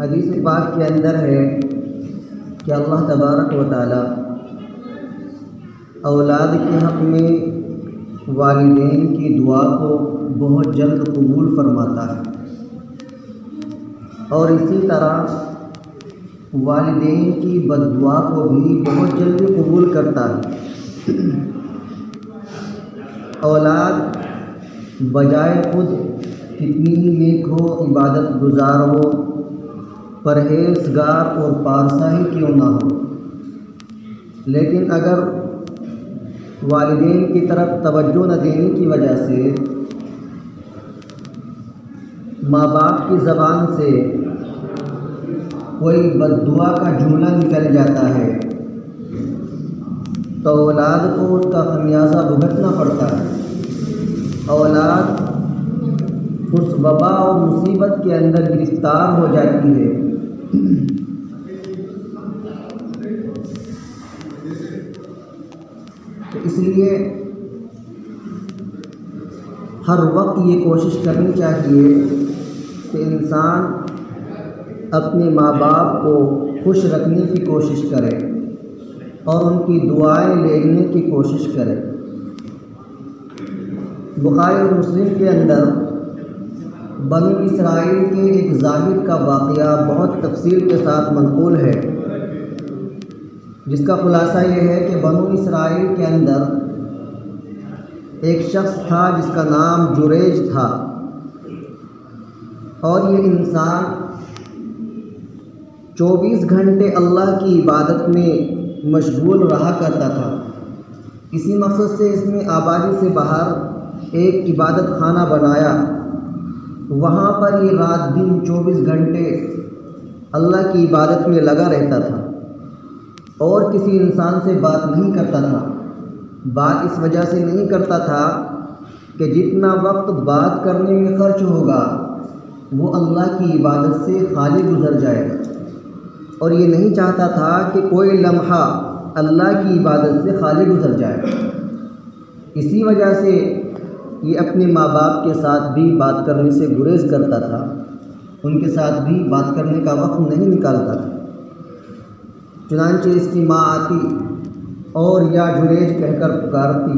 حدیث پاک کے اندر ہے کہ اللہ تبارک و تعالی اولاد کے حق میں والدین کی دعا کو بہت جلد قبول فرماتا ہے، اور اسی طرح والدین کی بد دعا کو بھی بہت جلدی قبول کرتا ہے۔ اولاد بجائے خود کتنی ہی نیک ہو، عبادت گزار ہو، پرہیزگار اور پارسا ہی کیوں نہ ہو، لیکن اگر والدین کی طرف توجہ نہ دینے کی وجہ سے ماں باپ کی زبان سے کوئی بد دعا کا جملہ نکل جاتا ہے تو اولاد کو اس کا خمیازہ بھگتنا پڑتا ہے۔ اولاد اس وبا اور مصیبت کے اندر گرفتار ہو جاتی ہے۔ تو اس لیے ہر وقت یہ کوشش کرنی چاہیے کہ انسان اپنے ماں باپ کو خوش رکھنے کی کوشش کرے اور ان کی دعائیں لینے کی کوشش کرے۔ بخاری اور مسلم کے اندر بنو اسرائیل کے ایک زاہد کا واقعہ بہت تفصیل کے ساتھ منقول ہے، جس کا خلاصہ یہ ہے کہ بنو اسرائیل کے اندر ایک شخص تھا جس کا نام جریج تھا، اور یہ انسان 24 گھنٹے اللہ کی عبادت میں مشغول رہا کرتا تھا۔ اسی مقصد سے اس نے آبادی سے باہر ایک عبادت خانہ بنایا، وہاں پر یہ رات دن 24 گھنٹے اللہ کی عبادت میں لگا رہتا تھا اور کسی انسان سے بات نہیں کرتا تھا۔ بات اس وجہ سے نہیں کرتا تھا کہ جتنا وقت بات کرنے میں خرچ ہوگا وہ اللہ کی عبادت سے خالی گزر جائے گا، اور یہ نہیں چاہتا تھا کہ کوئی لمحہ اللہ کی عبادت سے خالی گزر جائے۔ اسی وجہ سے یہ اپنے ماں باپ کے ساتھ بھی بات کرنے سے گریز کرتا تھا، ان کے ساتھ بھی بات کرنے کا وقت نہیں نکالتا تھا۔ چنانچہ اس کی ماں آتی اور یا جریج کہہ کر پکارتی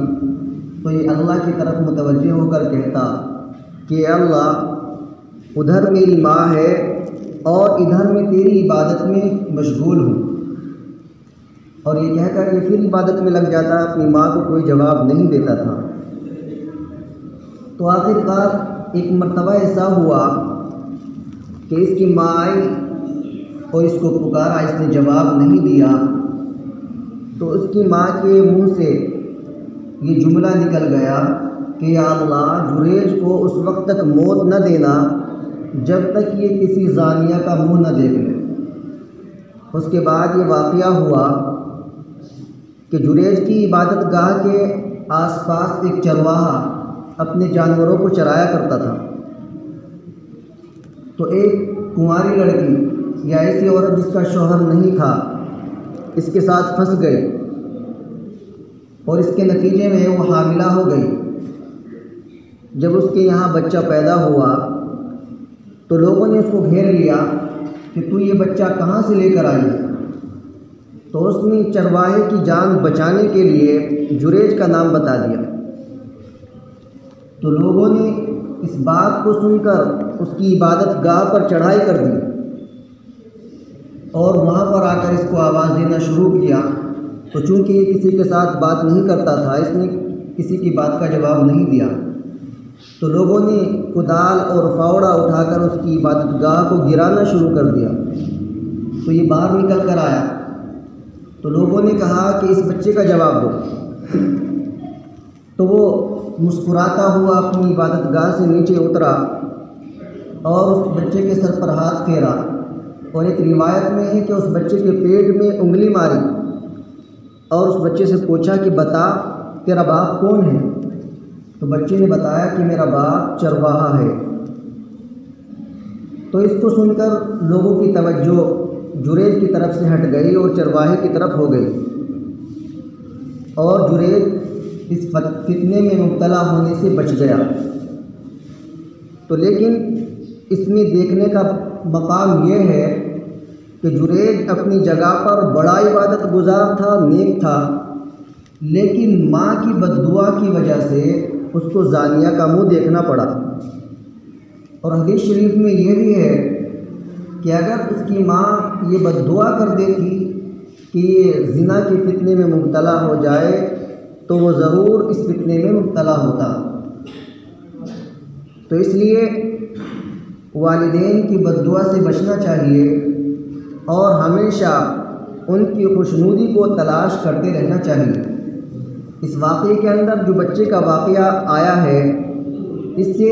تو یہ اللہ کی طرف متوجہ ہو کر کہتا کہ اللہ، ادھر میری ماں ہے اور ادھر میں تیری عبادت میں مشغول ہوں، اور یہ کہہ کر یہ پھر عبادت میں لگ جاتا، اپنی ماں کو کوئی جواب نہیں دیتا تھا۔ تو آخر کار ایک مرتبہ ایسا ہوا کہ اس کی ماں آئی اور اس کو پکارا، اس نے جواب نہیں دیا، تو اس کی ماں کے منہ سے یہ جملہ نکل گیا کہ یا اللہ، جریج کو اس وقت تک موت نہ دینا جب تک یہ کسی زانیہ کا منہ نہ دیکھ لے۔ اس کے بعد یہ واقعہ ہوا کہ جریج کی عبادت گاہ کے آس پاس ایک چرواہا اپنے جانوروں کو چرایا کرتا تھا، تو ایک کنواری لڑکی یا ایسی عورت جس کا شوہر نہیں تھا اس کے ساتھ پھنس گئی، اور اس کے نتیجے میں وہ حاملہ ہو گئی۔ جب اس کے یہاں بچہ پیدا ہوا تو لوگوں نے اس کو گھیر لیا کہ تو یہ بچہ کہاں سے لے کر آئی؟ تو اس نے چرواہے کی جان بچانے کے لیے جریج کا نام بتا دیا۔ تو لوگوں نے اس بات کو سن کر اس کی عبادت گاہ پر چڑھائی کر دی اور وہاں پر آ کر اس کو آواز دینا شروع کیا۔ تو چونکہ یہ کسی کے ساتھ بات نہیں کرتا تھا، اس نے کسی کی بات کا جواب نہیں دیا، تو لوگوں نے کدال اور فاوڑا اٹھا کر اس کی عبادت گاہ کو گرانا شروع کر دیا۔ تو یہ باہر نکل کر آیا، تو لوگوں نے کہا کہ اس بچے کا جواب دو، تو وہ مسکراتا ہوا اپنی عبادت گاہ سے نیچے اترا اور اس بچے کے سر پر ہاتھ پھیرا، اور ایک روایت میں ہے کہ اس بچے کے پیٹ میں انگلی ماری اور اس بچے سے پوچھا کہ بتا تیرا باپ کون ہے؟ تو بچے نے بتایا کہ میرا باپ چرواہا ہے۔ تو اس کو سن کر لوگوں کی توجہ جریج کی طرف سے ہٹ گئی اور چرواہے کی طرف ہو گئی، اور جریج اس فتنے میں مبتلا ہونے سے بچ گیا۔ تو لیکن اس میں دیکھنے کا مقام یہ ہے کہ جریج اپنی جگہ پر بڑا عبادت گزار تھا، نیک تھا، لیکن ماں کی بد دعا کی وجہ سے اس کو زانیہ کا منہ دیکھنا پڑا۔ اور حدیث شریف میں یہ بھی ہے کہ اگر اس کی ماں یہ بد دعا کر دیتی کہ یہ زنا کے فتنے میں مبتلا ہو جائے تو وہ ضرور اس فتنے میں مبتلا ہوتا۔ تو اس لیے والدین کی بد دعا سے بچنا چاہیے اور ہمیشہ ان کی خوشنودی کو تلاش کرتے رہنا چاہیے۔ اس واقعے کے اندر جو بچے کا واقعہ آیا ہے، اس سے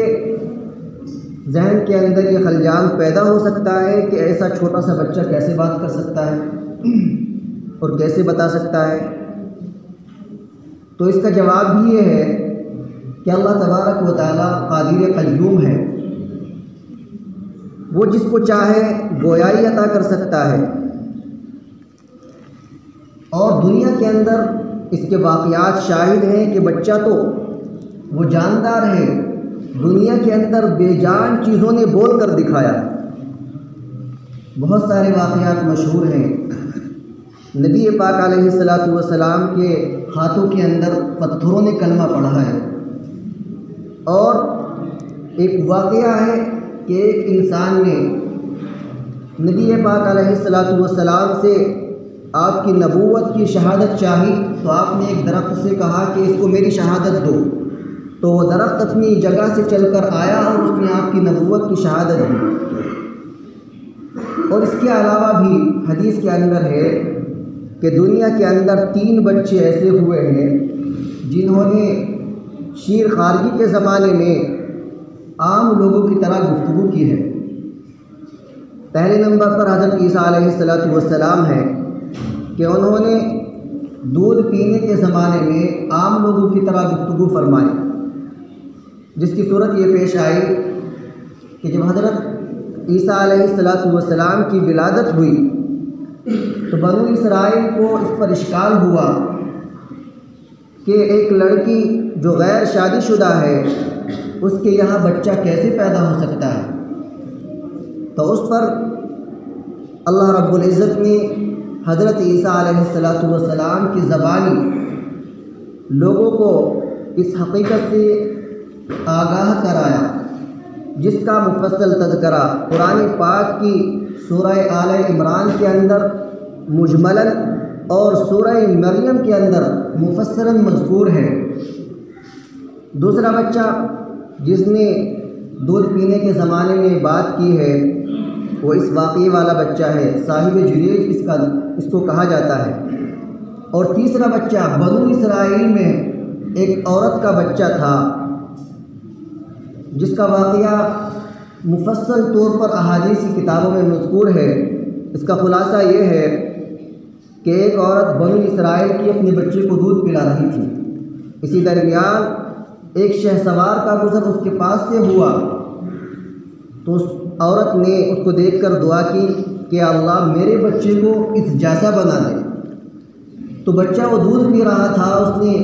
ذہن کے اندر یہ خلجان پیدا ہو سکتا ہے کہ ایسا چھوٹا سا بچہ کیسے بات کر سکتا ہے اور کیسے بتا سکتا ہے۔ تو اس کا جواب بھی یہ ہے کہ اللہ تبارک و تعالیٰ قادر قیوم ہے، وہ جس کو چاہے گویائی عطا کر سکتا ہے، اور دنیا کے اندر اس کے واقعات شاہد ہیں کہ بچہ تو وہ جاندار ہے، دنیا کے اندر بے جان چیزوں نے بول کر دکھایا۔ بہت سارے واقعات مشہور ہیں۔ نبی پاک علیہ الصلاۃ والسلام کے ہاتھوں کے اندر پتھروں نے کلمہ پڑھا ہے، اور ایک واقعہ ہے کہ ایک انسان نے نبی پاک علیہ الصلاۃ والسلام سے آپ کی نبوت کی شہادت چاہی، تو آپ نے ایک درخت سے کہا کہ اس کو میری شہادت دو، تو وہ درخت اپنی جگہ سے چل کر آیا اور اس نے آپ کی نبوت کی شہادت دی۔ اور اس کے علاوہ بھی حدیث کے اندر ہے کہ دنیا کے اندر 3 بچے ایسے ہوئے ہیں جنہوں نے شیر خارگی کے زمانے میں عام لوگوں کی طرح گفتگو کی ہے۔ پہلے نمبر پر حضرت عیسیٰ علیہ الصلاۃ والسلام ہے کہ انہوں نے دودھ پینے کے زمانے میں عام لوگوں کی طرح گفتگو فرمائی، جس کی صورت یہ پیش آئی کہ جب حضرت عیسیٰ علیہ الصلاۃ والسلام کی ولادت ہوئی تو بنو اسرائیل کو اس پر اشکال ہوا کہ ایک لڑکی جو غیر شادی شدہ ہے اس کے یہاں بچہ کیسے پیدا ہو سکتا ہے۔ تو اس پر اللہ رب العزت نے حضرت عیسیٰ علیہ الصلاۃ والسلام کی زبانی لوگوں کو اس حقیقت سے آگاہ کرایا، جس کا مفصل تذکرہ قرآن پاک کی سورہ آل عمران کے اندر مجملاً اور سورہ مریم کے اندر مفصلاً مذکور ہے۔ دوسرا بچہ جس نے دودھ پینے کے زمانے میں بات کی ہے وہ اس واقعے والا بچہ ہے، صاحب جریج اس کو کہا جاتا ہے۔ اور تیسرا بچہ بنو اسرائیل میں ایک عورت کا بچہ تھا جس کا واقعہ مفصل طور پر احادیث کی کتابوں میں مذکور ہے۔ اس کا خلاصہ یہ ہے کہ ایک عورت بنو اسرائیل کی اپنے بچے کو دودھ پلا رہی تھی، اسی درمیان ایک شہ سوار کا گزر اس کے پاس سے ہوا، تو اس عورت نے اس کو دیکھ کر دعا کی کہ اللہ میرے بچے کو اس جیسا بنا دے۔ تو بچہ وہ دودھ پی رہا تھا، اس نے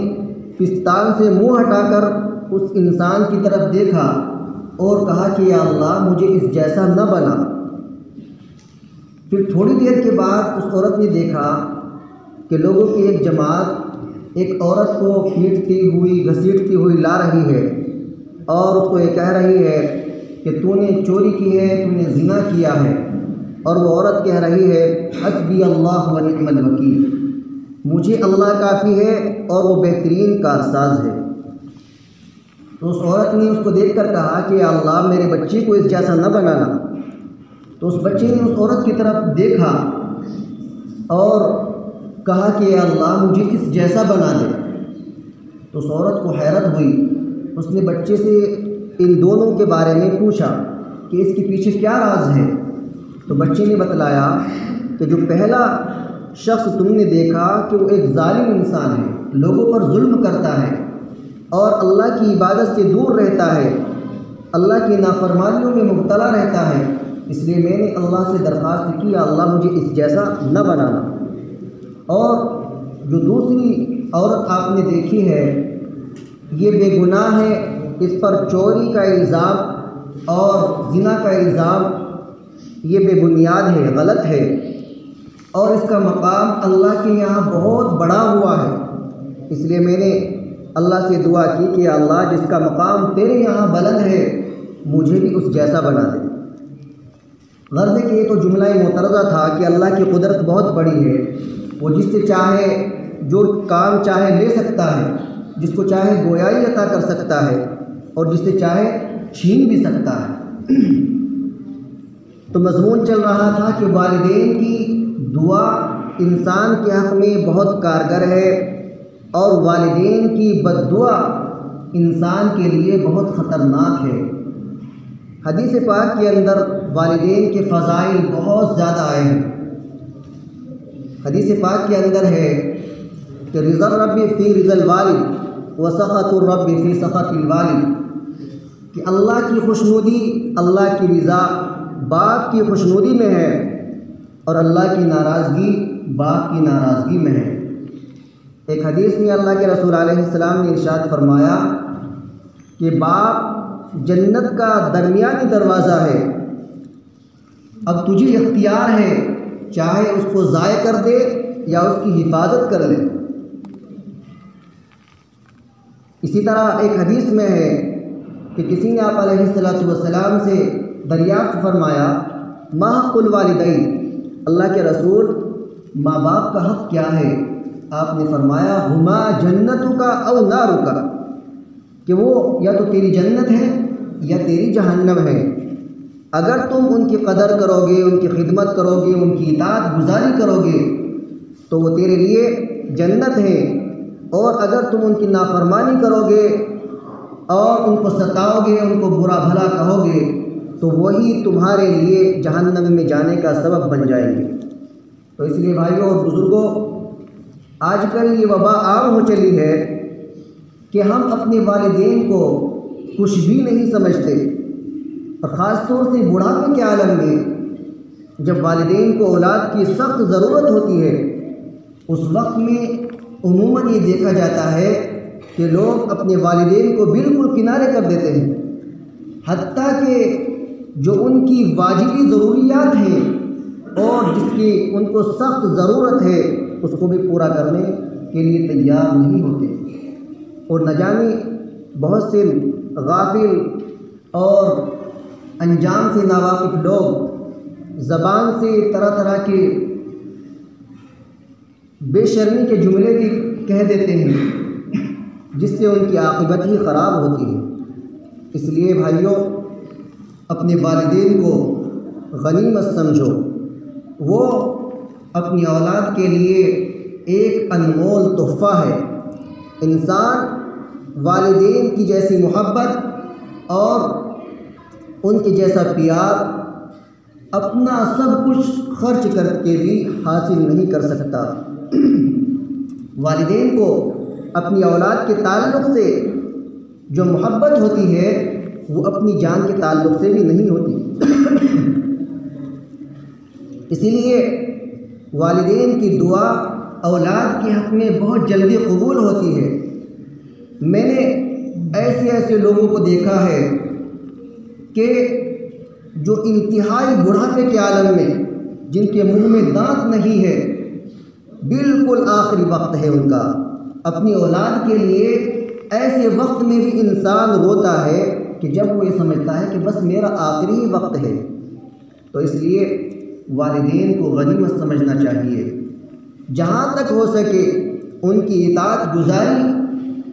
پستان سے منہ ہٹا کر اس انسان کی طرف دیکھا اور کہا کہ یا اللہ مجھے اس جیسا نہ بنا۔ پھر تھوڑی دیر کے بعد اس عورت نے دیکھا کہ لوگوں کی ایک جماعت ایک عورت کو پیٹتی ہوئی گھسیٹتی ہوئی لا رہی ہے اور اس کو یہ کہہ رہی ہے کہ تو نے چوری کی ہے، تو نے زنا کیا ہے، اور وہ عورت کہہ رہی ہے حسبی اللہ و نعم الوکیل، مجھے اللہ کافی ہے اور وہ بہترین کارساز ہے۔ تو اس عورت نے اس کو دیکھ کر کہا کہ یا اللہ میرے بچے کو اس جیسا نہ بنانا۔ تو اس بچے نے اس عورت کی طرف دیکھا اور کہا کہ یا اللہ مجھے اس جیسا بنا دے۔ تو اس عورت کو حیرت ہوئی، اس نے بچے سے ان دونوں کے بارے میں پوچھا کہ اس کے پیچھے کیا راز ہے۔ تو بچے نے بتلایا کہ جو پہلا شخص تم نے دیکھا کہ وہ ایک ظالم انسان ہے، لوگوں پر ظلم کرتا ہے اور اللہ کی عبادت سے دور رہتا ہے، اللہ کی نافرمانیوں میں مبتلا رہتا ہے، اس لیے میں نے اللہ سے درخواست کی اللہ مجھے اس جیسا نہ بنانا۔ اور جو دوسری عورت آپ نے دیکھی ہے یہ بے گناہ ہے، اس پر چوری کا الزام اور زنا کا الزام یہ بے بنیاد ہے، غلط ہے، اور اس کا مقام اللہ کے یہاں بہت بڑا ہوا ہے۔ اس لیے میں نے اللہ سے دعا کی کہ اللہ جس کا مقام تیرے یہاں بلند ہے مجھے بھی اس جیسا بنا دے۔ غرض ہے کہ یہ تو جملہ معترضہ تھا کہ اللہ کی قدرت بہت بڑی ہے، وہ جس سے چاہے جو کام چاہے لے سکتا ہے، جس کو چاہے گویائی عطا کر سکتا ہے اور جس سے چاہے چھین بھی سکتا ہے۔ تو مضمون چل رہا تھا کہ والدین کی دعا انسان کے حق میں بہت کارگر ہے، اور والدین کی بد دعا انسان کے لیے بہت خطرناک ہے۔ حدیث پاک کے اندر والدین کے فضائل بہت زیادہ آئے ہیں۔ حدیث پاک کے اندر ہے کہ رضا الرب فی رضا الوالد و سخط الرب فی سخط الوالد، کہ اللہ کی خوشنودی، اللہ کی رضا باپ کی خوشنودی میں ہے، اور اللہ کی ناراضگی باپ کی ناراضگی میں ہے۔ ایک حدیث میں اللہ کے رسول علیہ السلام نے ارشاد فرمایا کہ باپ جنت کا درمیانی دروازہ ہے، اب تجھے اختیار ہے چاہے اس کو ضائع کر دے یا اس کی حفاظت کر لے۔ اسی طرح ایک حدیث میں ہے کہ کسی نے آپ علیہ السلام سے دریافت فرمایا ما حق الوالدین، اللہ کے رسول ماں باپ کا حق کیا ہے؟ آپ نے فرمایا ہما جنتک او نارک، کہ وہ یا تو تیری جنت ہے یا تیری جہنم ہے۔ اگر تم ان کی قدر کرو گے، ان کی خدمت کرو گے، ان کی اطاعت گزاری کرو گے تو وہ تیرے لیے جنت ہے، اور اگر تم ان کی نافرمانی کرو گے اور ان کو ستاؤ گے، ان کو برا بھلا کہو گے تو وہی تمہارے لیے جہنم میں جانے کا سبب بن جائیں گے۔ تو اس لیے بھائیوں اور بزرگوں، آج کل یہ وبا عام ہو چلی ہے کہ ہم اپنے والدین کو کچھ بھی نہیں سمجھتے، اور خاص طور سے بڑھاپے کے عالم میں جب والدین کو اولاد کی سخت ضرورت ہوتی ہے، اس وقت میں عموماً یہ دیکھا جاتا ہے کہ لوگ اپنے والدین کو بالکل کنارے کر دیتے ہیں، حتیٰ کہ جو ان کی واجبی ضروریات ہیں اور جس کی ان کو سخت ضرورت ہے اس کو بھی پورا کرنے کے لیے تیار نہیں ہوتے، اور نہ جانے بہت سے غافل اور انجام سے ناواقف لوگ زبان سے طرح طرح کے بے شرمی کے جملے بھی کہہ دیتے ہیں جس سے ان کی عاقبت ہی خراب ہوتی ہے۔ اس لیے بھائیوں، اپنے والدین کو غنیمت سمجھو، وہ اپنی اولاد کے لیے ایک انمول تحفہ ہے۔ انسان والدین کی جیسی محبت اور ان کے جیسا پیار اپنا سب کچھ خرچ کر کے بھی حاصل نہیں کر سکتا۔ والدین کو اپنی اولاد کے تعلق سے جو محبت ہوتی ہے وہ اپنی جان کے تعلق سے بھی نہیں ہوتی۔ اسی لیے والدین کی دعا اولاد کے حق میں بہت جلدی قبول ہوتی ہے۔ میں نے ایسے لوگوں کو دیکھا ہے کہ جو انتہائی بڑھاپے کے عالم میں، جن کے منہ میں دانت نہیں ہے، بالکل آخری وقت ہے ان کا، اپنی اولاد کے لیے ایسے وقت میں بھی انسان روتا ہے کہ جب وہ یہ سمجھتا ہے کہ بس میرا آخری وقت ہے۔ تو اس لیے والدین کو غنیمت سمجھنا چاہیے، جہاں تک ہو سکے ان کی اطاعت گزاری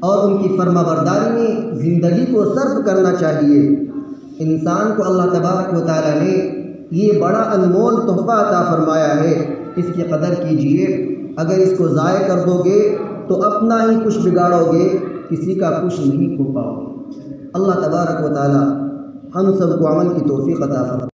اور ان کی فرما برداری میں زندگی کو صرف کرنا چاہیے۔ انسان کو اللہ تبارک و تعالیٰ نے یہ بڑا انمول تحفہ عطا فرمایا ہے، اس کی قدر کیجیے۔ اگر اس کو ضائع کر دو گے تو اپنا ہی کچھ بگاڑو گے، کسی کا کچھ نہیں کھو پاؤ گے۔ اللہ تبارک و تعالیٰ ہم سب کو عمل کی توفیق عطا فرمائے۔